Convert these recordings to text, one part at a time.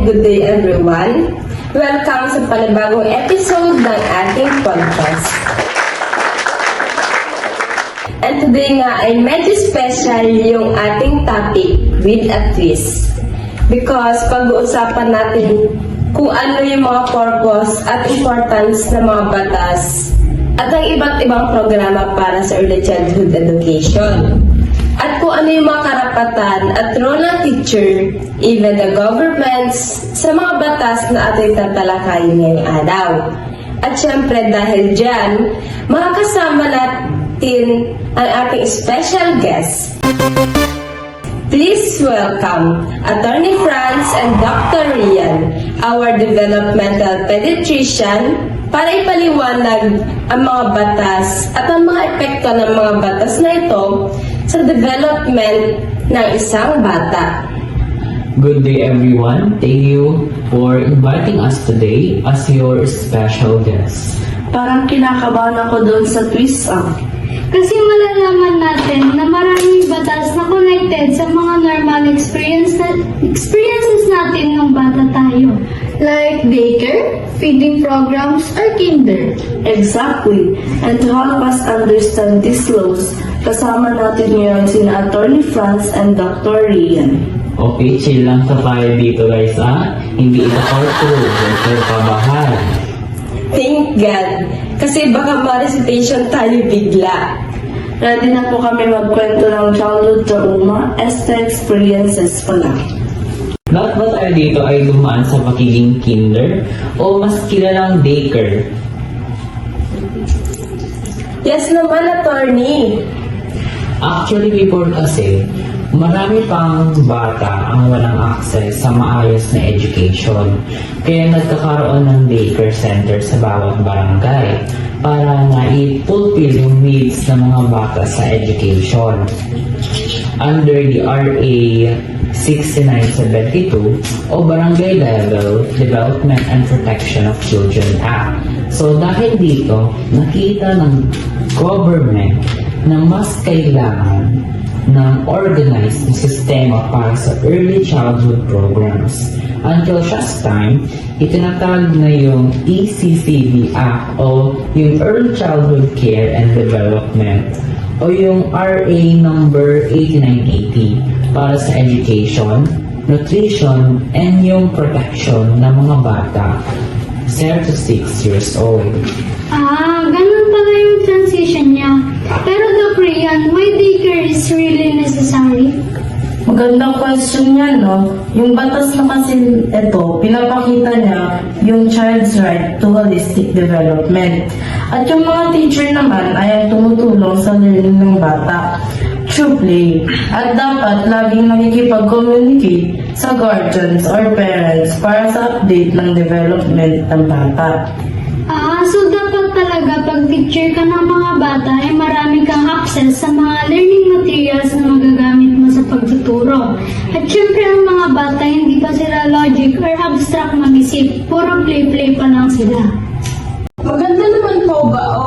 good day everyone. Welcome sa panibagong episode ng ating podcast. And today nga ay medyo special yung ating topic with a twist. Because pag-uusapan natin kung ano yung mga purpose at importance ng mga batas at ang iba't ibang programa para sa early childhood education. At kung ano yung mga karapatan at role ng teacher, even the governments, sa mga batas na ating tatalakayin ngayong araw. At syempre dahil dyan, makakasama natin ang ating special guest. Please welcome Attorney Franz and Dr. Rian, our developmental pediatrician, para ipaliwanag ang mga batas at ang mga epekto ng mga batas na ito sa development ng isang bata. Good day everyone. Thank you for inviting us today as your special guest. Parang kinakabahan ako doon sa twist Kasi malalaman natin na maraming batas na connected sa mga normal experiences natin ng bata tayo. Like daycare, feeding programs, or kinder. Exactly. And to help us understand these laws, kasama natin ngayon sina Attorney Franz and Dr. Rian. Okay, chill lang sa tayo dito guys Hindi ito cartoon, huwag kabahan. Thank God, kasi baka ma-recitation tayo bigla. Ready na po kami magkwento ng childhood trauma, experiences pala. Lahat ba tayo dito ay dumaan sa pagiging kinder o mas kilalang daycare? Yes naman, attorney. Actually, before kasi, marami pang bata ang walang access sa maayos na education. Kaya nagkakaroon ng daycare center sa bawat barangay para nga i-fulfill yung needs ng mga bata sa education. Under the RA 6972 o Barangay Level Development and Protection of Children Act. So dahil dito, nakita ng government na mas kailangan ng organized na sistema para sa early childhood programs. Until just time, itinatag na yung ECCD Act o yung Early Childhood Care and Development o yung RA number 8980 para sa education, nutrition, and yung protection ng mga bata 0 to 6 years old. Ganun pala yung transition niya. Pero Dr. Rian, why daycare is really necessary? Magandang question niya, no? Yung batas na kasi ito, pinapakita niya yung child's right to holistic development. At yung mga teacher naman ay tumutulong sa learning ng bata through play. At dapat laging nakikipag-communicate sa guardians or parents para sa update ng development ng bata. So dapat talaga pag teacher ka ng mga bata ay marami kang access sa mga learning materials na magagamit mo sa pagtuturo. At syempre ang mga bata hindi pa sila logic or abstract mag-isip, puro play-play pa lang sila. Maganda naman po ba o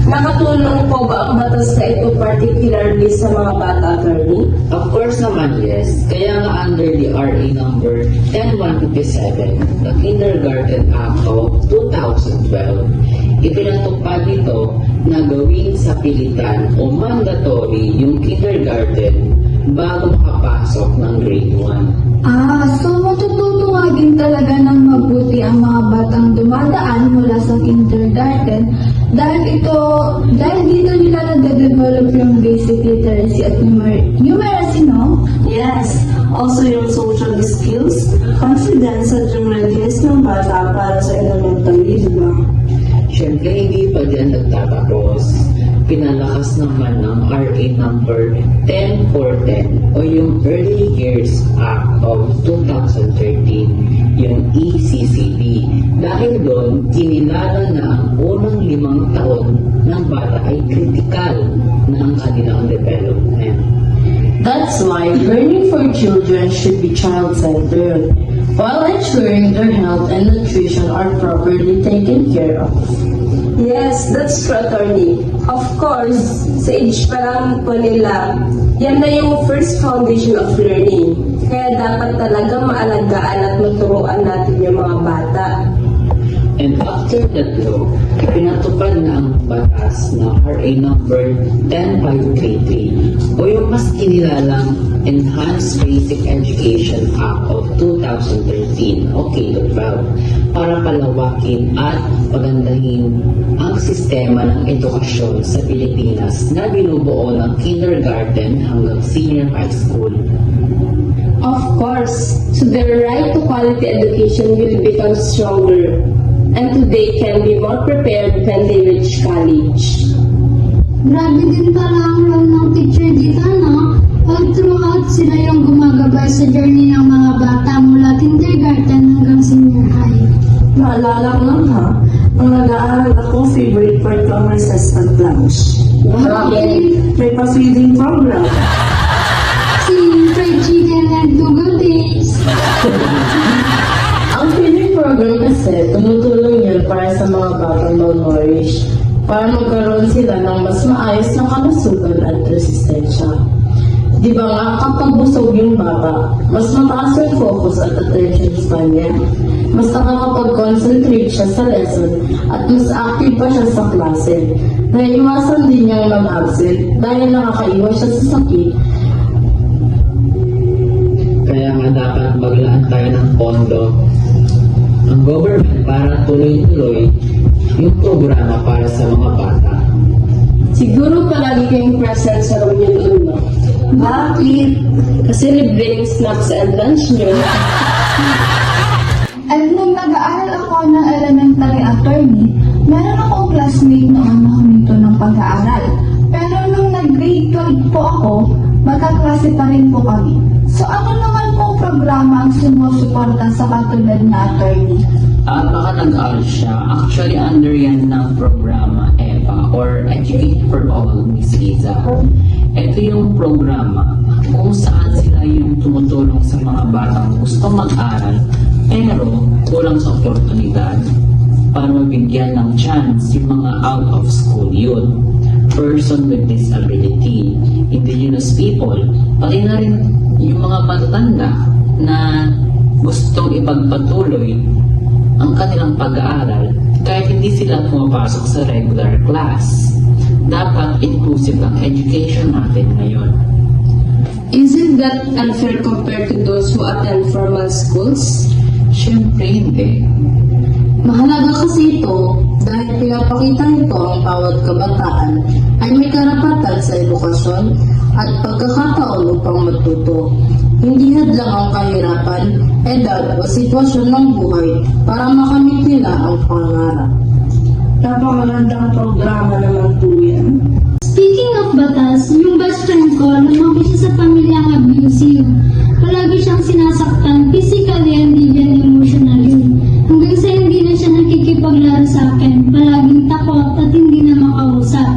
nakatulong po ba ang batas na ito particularly sa mga bata, attorney? Of course naman, yes. Kaya nga under the RA number 10157, the Kindergarten Act of 2012, ipinatupad nito na gawing sa pilitan o mandatory yung kindergarten bago makapasok ng grade 1. So matututo nga din talaga ng mabuti ang mga batang dumadaan mula sa kindergarten dahil dito nila nade-develop yung basic literacy at numeracy, no? Yes, also yung social skills, confidence at yung readiness ng bata para sa elementary, di ba? Siyempre, hindi pa dyan nagtatapos. Pinalakas naman ng RA number 10410 o yung Early Years Act of 2013, yung ECCD. Dahil doon, kinilala na ang unang 5 taon ng bata ay critical na ang kanilang development. That's why learning for children should be child-centered, while ensuring their health and nutrition are properly taken care of. Yes, that's true, attorney. Of course, sa age pa lang po nila, yan na yung first foundation of learning. Kaya dapat talaga maalagaan at maturuan natin yung mga bata. And after that law, pinatupad na ang batas na RA number 10533 o yung mas kinilalang Enhanced Basic Education Act of 2013 o K-12 para palawakin at pagandahin ang sistema ng edukasyon sa Pilipinas na binubuo ng kindergarten hanggang senior high school. Of course, so their right to quality education will become stronger, and today can be more prepared when they reach college. Grabe din pala ang role ng teacher dito, no? All throughout, sila yung gumagabay sa journey ng mga bata mula kindergarten hanggang senior high. Naalala ko lang ha, nung nag-aaral ako, favorite part ko ang recess at lunch. May pa-feeding program. Si fried chicken and Google Days. Ang feeding program kasi, tumutulong yan para sa mga batang malnourished para magkaroon sila ng mas maayos na kalusugan at resistensya. Di ba nga, kapag busog yung bata, mas mataas yung focus at attention span niya, mas nakakapag-concentrate siya sa lesson, at mas active pa siya sa klase. Naiiwasan din niyang mag-absent dahil nakakaiwas siya sa sakit. Kaya nga dapat maglaan tayo ng pondo ang government para tuloy-tuloy yung programa para sa mga bata. Siguro palagi kayong present sa room niyo doon, no? Bakit? Kasi libre yung snacks and lunch niyo. And nung nag-aaral ako ng elementary attorney, meron akong classmate noon na huminto ng pag-aaral. Pero nung nag-grade 12 po ako, magkaklase pa rin po kami. So ano naman pong programa ang sumusuporta sa katulad na attorney? Baka nag-aaral siya. Actually, under yan ng programa EPA or Educate for All, Miss Liza. Ito yung programa kung saan sila yung tumutulong sa mga batang gusto mag-aral pero kulang sa oportunidad para mabigyan ng chance yung mga out of school youth, person with disability, indigenous people, pati na rin yung mga matatanda na gustong ipagpatuloy ang kanilang pag-aaral kahit hindi sila pumapasok sa regular class. Dapat inclusive ang education natin ngayon. Isn't that unfair compared to those who attend formal schools? Siyempre hindi. Mahalaga kasi ito dahil pinapakita nito ang bawat kabataan ay may karapatan sa edukasyon at pagkakataon upang matuto. Hindi hadlang ang kahirapan, edad o sitwasyon ng buhay para makamit nila ang pangarap. Napakagandang programa naman po yan. Speaking of batas, yung best friend ko, lumaki siya sa pamilyang abusive. Palagi siyang sinasaktan physically and even emotionally. Hanggang sa hindi na siya nakikipaglaro sa akin, palaging takot at hindi na makausap.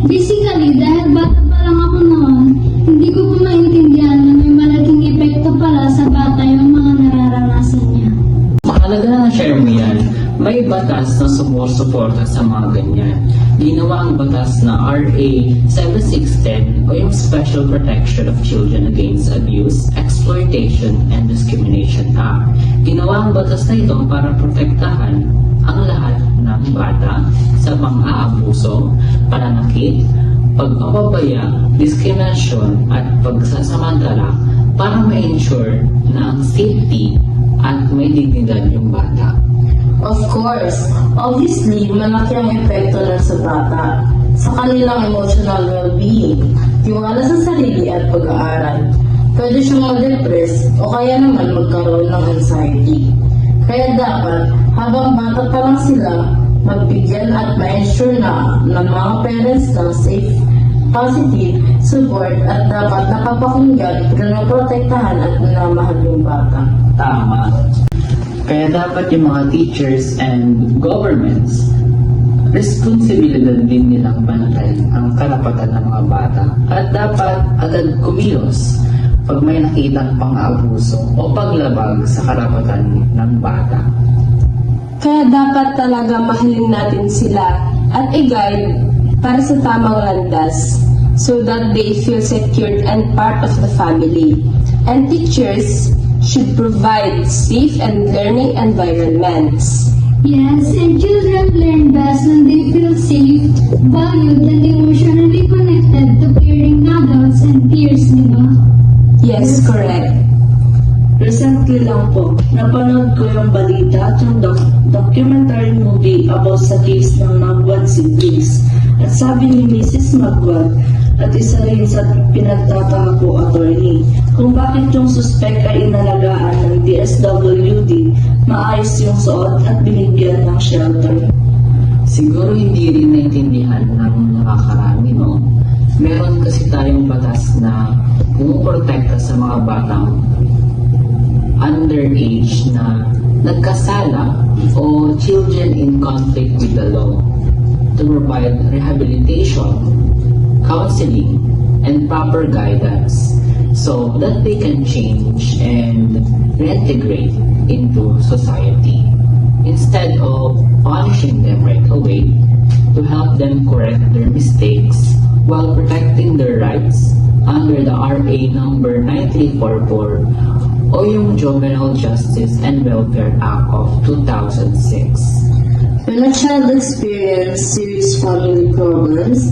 Basically, dahil bata pa lang ako noon, hindi ko pa maintindihan na may malaking epekto pala sa bata yung mga nararanasan niya. Mahalaga na share mo yan. May batas na sumusuporta sa mga ganyan. Ginawa ang batas na RA 7610 o yung Special Protection of Children Against Abuse, Exploitation, and Discrimination Act. Ginawa ang batas na ito para protektahan ang lahat ng bata sa pang-aabuso, pananakit, pagpapabaya, diskriminasyon, at pagsasamantala para ma-ensure na ang safety at may dignidad yung bata. Of course, obviously, malaki ang epekto nun sa bata, sa kanilang emotional well-being, tiwala sa sarili at pag-aaral. Pwede siyang ma-depress o kaya naman magkaroon ng anxiety. Kaya dapat, habang bata pa lang sila, magbigyan at ma-ensure na ng mga parents ng safe, positive, support at dapat napapakinggan, pinaprotektahan at minamahal yung bata. Tama. Kaya dapat yung mga teachers and governments, responsibilidad din nilang bantayan ang karapatan ng mga bata at dapat agad kumilos pag may nakitang pang-abuso o paglabag sa karapatan ng bata. Kaya dapat talaga mahalin natin sila at i-guide para sa tamang landas. so that they feel secured and part of the family. And teachers should provide safe and learning environments. Yes, and children learn best when they feel safe, valued, and emotionally connected to caring adults and peers, di ba? Yes, correct. Recently lang po, napanood ko yung balita at yung documentary movie about sa case ng Magwan siblings. At sabi ni Mrs. Magwan, at isa rin sa pinagtataka ko, attorney, kung bakit yung suspect ay inalagaan ng DSWD, maayos yung suot at binigyan ng shelter. Siguro hindi rin naintindihan ng nakakarami, no? Meron kasi tayong batas na pumuprotekta sa mga batang underage na nagkasala o children in conflict with the law to provide rehabilitation, counseling, and proper guidance so that they can change and reintegrate into society instead of punishing them right away, to help them correct their mistakes while protecting their rights under the RA number 9344 o yung Juvenile Justice and Welfare Act of 2006. When a child experiences serious family problems,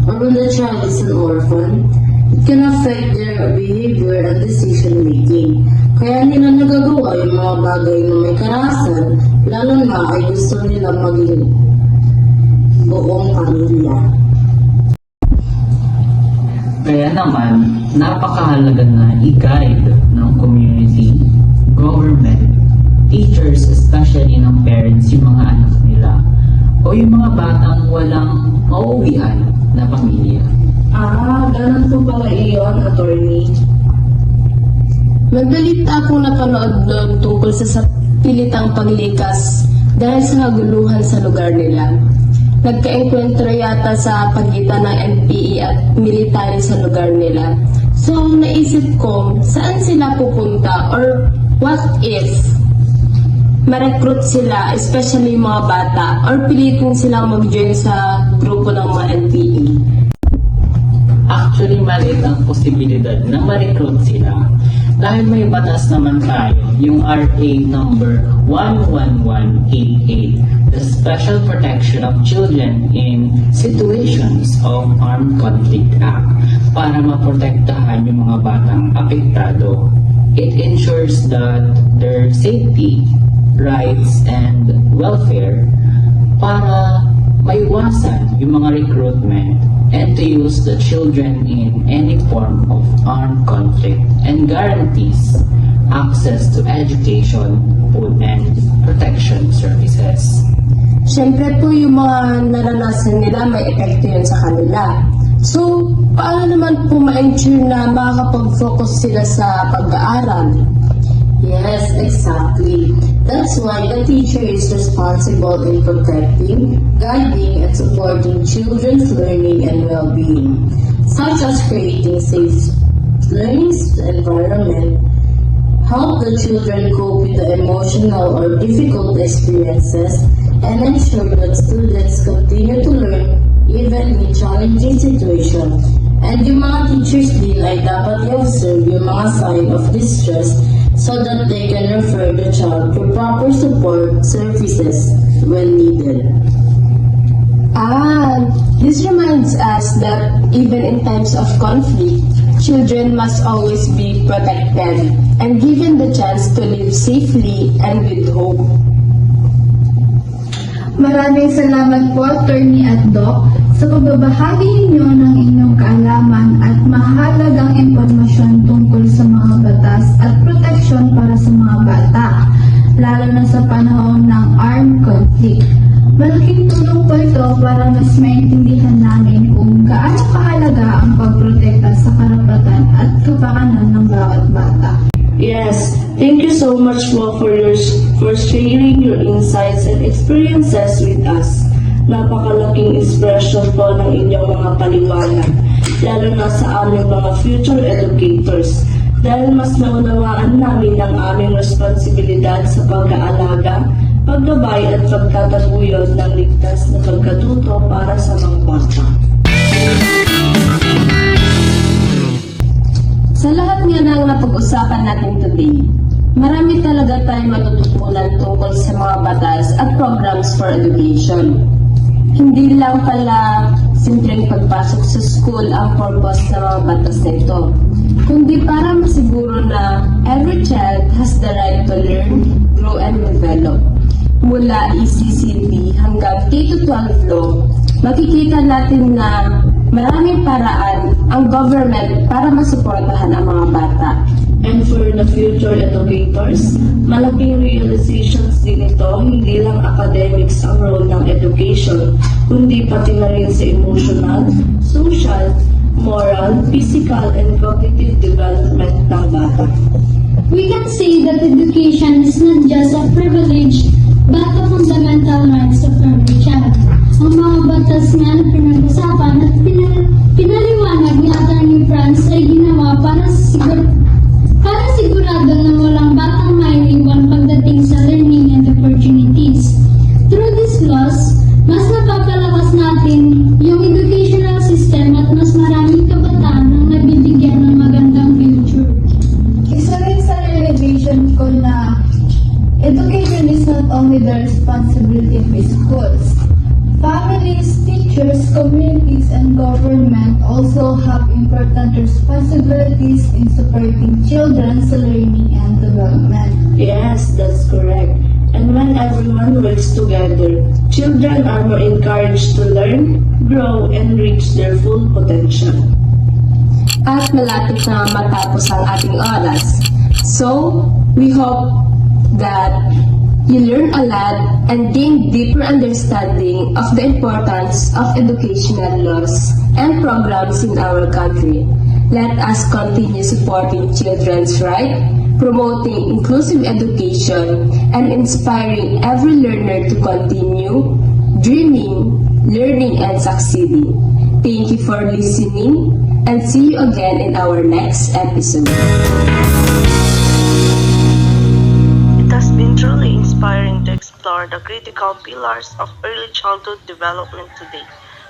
or when the child is an orphan, it can affect their behavior and decision making. Kaya nila nagagawa yung mga bagay na may karahasan, lalo na ay gusto nila maging buong pamilya. Kaya naman, napakahalaga na i-guide ng community, government, teachers, especially ng parents, yung mga anak nila, o yung mga batang walang mauwian na pamilya. Ganun po pala iyon, attorney. Magbalita akong napanood doon tungkol sa pilitang paglikas dahil sa naguluhan sa lugar nila. Nagka-enkwentro yata sa pagitan ng NPA at military sa lugar nila. So, naisip ko, saan sila pupunta or what if ma-recruit sila, especially mga bata, or pilitin silang mag-join sa grupo ng mga NPA? Actually, maliit ang posibilidad na ma-recruit sila dahil may batas naman tayo, yung RA number 11188, the Special Protection of Children in Situations of Armed Conflict Act, para maprotektahan yung mga batang apektado. It ensures that their safety, rights, and welfare para maiwasan yung mga recruitment and to use the children in any form of armed conflict and guarantees access to education, food, and protection services. Siyempre po yung mga naranasan nila, may epekto yun sa kanila. So, paano naman po ma-ensure na makakapag-focus sila sa pag-aaral? Yes, exactly. That's why the teacher is responsible in protecting, guiding, and supporting children's learning and well-being, such as creating safe learning environment, help the children cope with the emotional or difficult experiences, and ensure that students continue to learn even in challenging situations. And yung mga teachers din ay dapat i-observe yung mga sign of distress so that they can refer the child to proper support services when needed. This reminds us that even in times of conflict, children must always be protected and given the chance to live safely and with hope. Maraming salamat po, Attorney at Doc, sa pagbabahagi ninyo ng inyong kaalaman at mahalagang impormasyon tungkol sa mga batas at proteksyon para sa mga bata, lalo na sa panahon ng armed conflict. Malaking tulong po ito para mas maintindihan namin kung gaano kahalaga ang pagprotekta sa karapatan at kapakanan ng bawat bata. Yes, thank you so much po for sharing your insights and experiences with us. Napakalaking inspiration po ng inyong mga paliwanag, lalo na sa aming mga future educators, dahil mas naunawaan namin ang aming responsibilidad sa pag-aalaga, paggabay at pagtataguyod ng ligtas na pagkatuto para sa mga bata. Sa lahat nga ng napag-usapan natin today, marami talaga tayong matututunan tungkol sa mga batas at programs for education. Hindi lang pala simpleng pagpasok sa school ang purpose ng mga batas na ito, kundi para masiguro na every child has the right to learn, grow, and develop. Mula ECCD hanggang K-12 law, makikita natin na maraming paraan ang government para masuportahan ang mga bata. And for the future educators, malaking realizations din ito, hindi lang academics ang role ng education, kundi pati na rin sa emotional, social, moral, physical, and cognitive development ng bata. We can say that education is not just a privilege, but a fundamental rights of every child. Ang mga batas nga na pinag-usapan at pinaliwanag ni Atty. Franz ay ginawa para sigurado na walang batang maiiwan pagdating sa learning and opportunities. Through these laws, mas napapalakas natin yung educational system at mas maraming kabataan ang nabibigyan ng magandang future. Isa rin sa realization ko na education is not only the responsibility of schools. Families, teachers, communities, and government also have important responsibilities in supporting children's learning and development. Yes, that's correct. And when everyone works together, children are more encouraged to learn, grow, and reach their full potential. At malapit na matapos ang ating oras. So, we hope that you learn a lot and gain deeper understanding of the importance of educational laws and programs in our country. Let us continue supporting children's rights, promoting inclusive education, and inspiring every learner to continue dreaming, learning, and succeeding. Thank you for listening, and see you again in our next episode. It has been truly inspiring to explore the critical pillars of early childhood development today.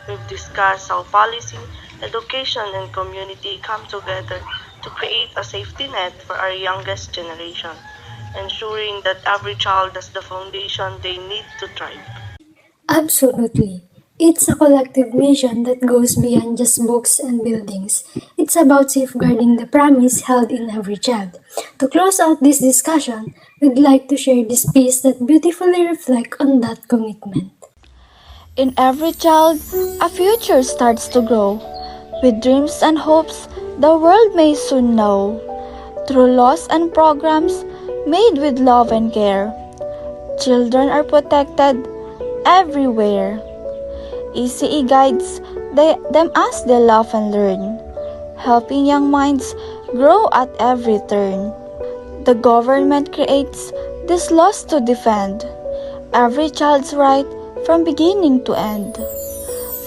We've discussed how policy, education, and community come together to create a safety net for our youngest generation, ensuring that every child has the foundation they need to thrive. Absolutely. It's a collective mission that goes beyond just books and buildings. It's about safeguarding the promise held in every child. To close out this discussion, we'd like to share this piece that beautifully reflects on that commitment. In every child, a future starts to grow. With dreams and hopes the world may soon know. Through laws and programs made with love and care, children are protected everywhere. ECE guides them as they laugh and learn, helping young minds grow at every turn. The government creates these laws to defend every child's right from beginning to end,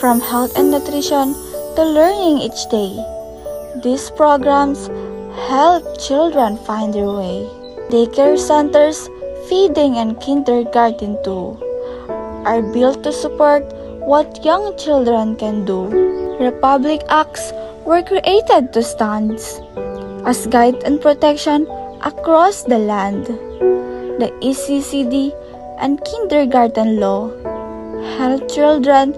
from health and nutrition to learning each day. These programs help children find their way. Daycare centers, feeding, and kindergarten too are built to support what young children can do. Republic Acts were created to stand as guide and protection across the land. The ECCD and kindergarten law help children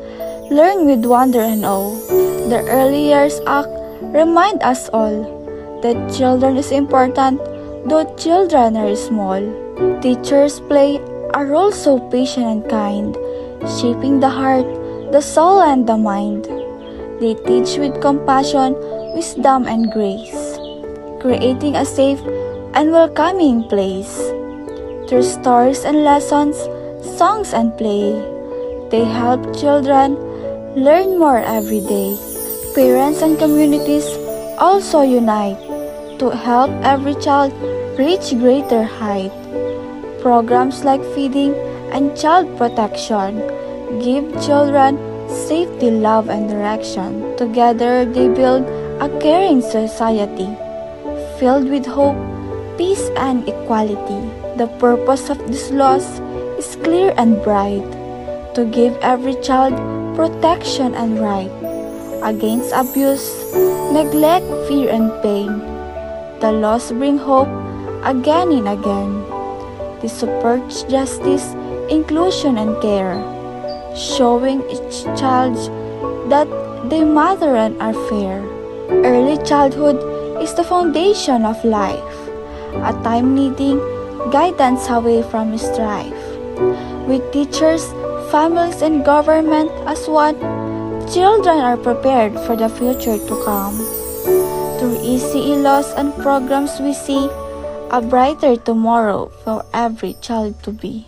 learn with wonder and awe. The Early Years Act remind us all that children is important though children are small. Teachers play a role so patient and kind, shaping the heart, the soul, and the mind. They teach with compassion, wisdom, and grace, creating a safe and welcoming place. Through stories and lessons, songs and play, they help children learn more every day. Parents and communities also unite to help every child reach greater height. Programs like feeding and child protection give children safety, love, and direction. Together, they build a caring society filled with hope, peace, and equality. The purpose of these laws is clear and bright: to give every child protection and right against abuse, neglect, fear, and pain, the laws bring hope again and again. They support justice, inclusion, and care, showing each child that they matter and are fair. Early childhood is the foundation of life, a time needing guidance away from strife. With teachers, families, and government as one, children are prepared for the future to come. Through ECE laws and programs we see a brighter tomorrow for every child to be.